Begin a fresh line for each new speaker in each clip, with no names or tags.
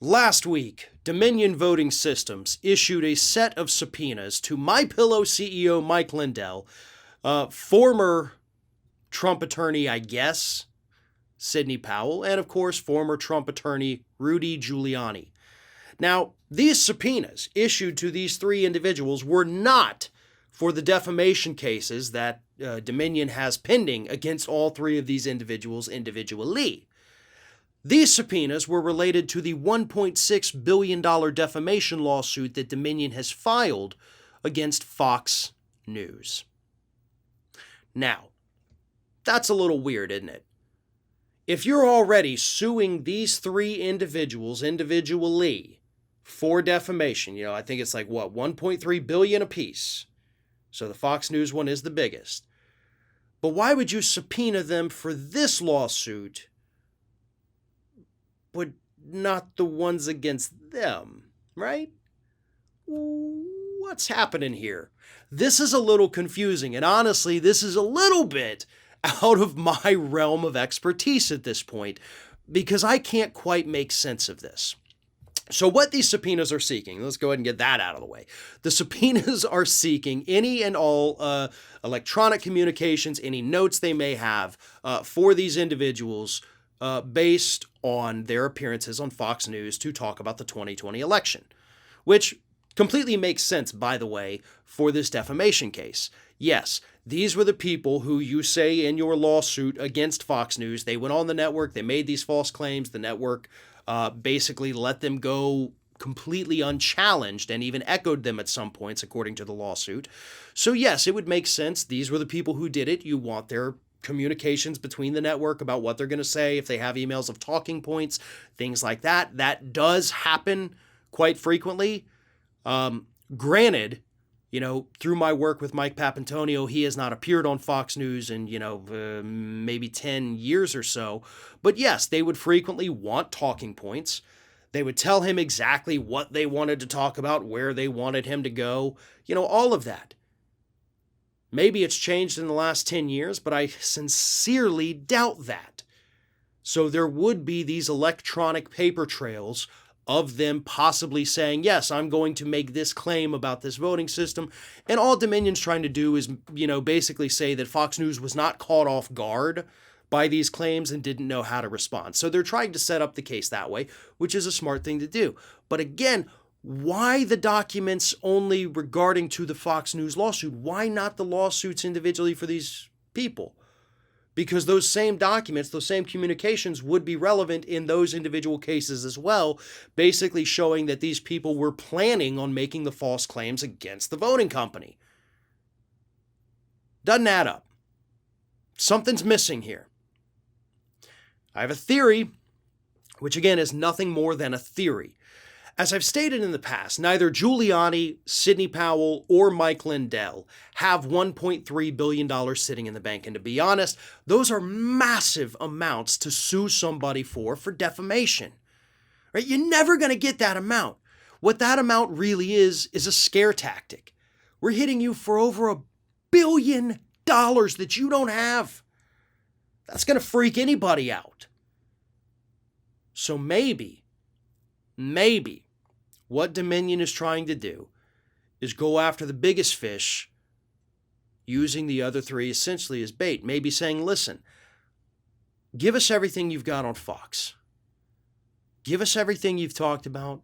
Last week, Dominion Voting Systems issued a set of subpoenas to MyPillow CEO Mike Lindell, former Trump attorney, I guess, Sidney Powell, and of course, former Trump attorney Rudy Giuliani. Now, these subpoenas issued to these three individuals were not for the defamation cases that Dominion has pending against all three of these individuals individually. These subpoenas were related to the $1.6 billion defamation lawsuit that Dominion has filed against Fox News. Now, that's a little weird, isn't it? If you're already suing these three individuals individually for defamation, I think it's like, $1.3 billion apiece. So the Fox News one is the biggest. But why would you subpoena them for this lawsuit, but not the ones against them, right? What's happening here? This is a little confusing, and honestly, this is a little bit out of my realm of expertise at this point, because I can't quite make sense of this. So what these subpoenas are seeking, let's go ahead and get that out of the way. The subpoenas are seeking any and all electronic communications, any notes they may have for these individuals based on their appearances on Fox News to talk about the 2020 election, which completely makes sense, by the way, for this defamation case. Yes, these were the people who you say in your lawsuit against Fox News, they went on the network, they made these false claims, the network basically let them go completely unchallenged and even echoed them at some points, according to the lawsuit. So yes, it would make sense. These were the people who did it. You want their communications between the network about what they're going to say, if they have emails of talking points, things like that. That does happen quite frequently. Granted, through my work with Mike Papantonio, he has not appeared on Fox News in, maybe 10 years or so. But yes, they would frequently want talking points. They would tell him exactly what they wanted to talk about, where they wanted him to go, all of that. Maybe it's changed in the last 10 years, but I sincerely doubt that. So there would be these electronic paper trails of them possibly saying, yes, I'm going to make this claim about this voting system. And all Dominion's trying to do is, basically say that Fox News was not caught off guard by these claims and didn't know how to respond. So they're trying to set up the case that way, which is a smart thing to do. But again, why the documents only regarding to the Fox News lawsuit? Why not the lawsuits individually for these people? Because those same documents, those same communications would be relevant in those individual cases as well, basically showing that these people were planning on making the false claims against the voting company. Doesn't add up. Something's missing here. I have a theory, which again is nothing more than a theory. As I've stated in the past, neither Giuliani, Sidney Powell, or Mike Lindell have $1.3 billion sitting in the bank. And to be honest, those are massive amounts to sue somebody for defamation. Right? You're never going to get that amount. What that amount really is a scare tactic. We're hitting you for over $1 billion that you don't have. That's going to freak anybody out. So maybe, what Dominion is trying to do is go after the biggest fish, using the other three essentially as bait. Maybe saying, listen, give us everything you've got on Fox. Give us everything you've talked about.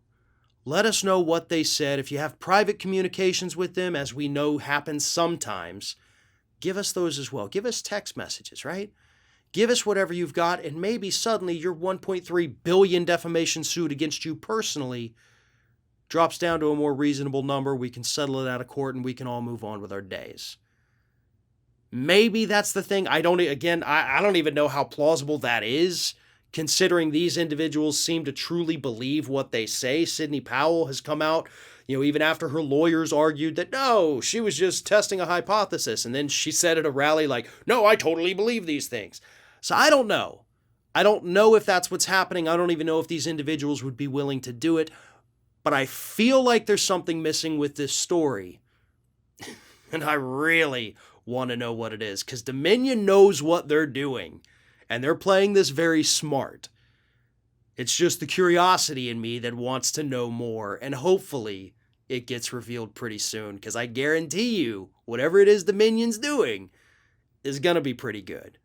Let us know what they said. If you have private communications with them, as we know happens sometimes, give us those as well. Give us text messages, right? Give us whatever you've got, and maybe suddenly your $1.3 billion defamation suit against you personally drops down to a more reasonable number. We can settle it out of court, and we can all move on with our days. Maybe that's the thing. I don't even know how plausible that is, considering these individuals seem to truly believe what they say. Sidney Powell has come out, even after her lawyers argued that, no, she was just testing a hypothesis. And then she said at a rally, like, no, I totally believe these things. So I don't know. I don't know if that's what's happening. I don't even know if these individuals would be willing to do it. But I feel like there's something missing with this story. And I really want to know what it is, because Dominion knows what they're doing. And they're playing this very smart. It's just the curiosity in me that wants to know more, and hopefully it gets revealed pretty soon, because I guarantee you, whatever it is the Minion's doing is going to be pretty good.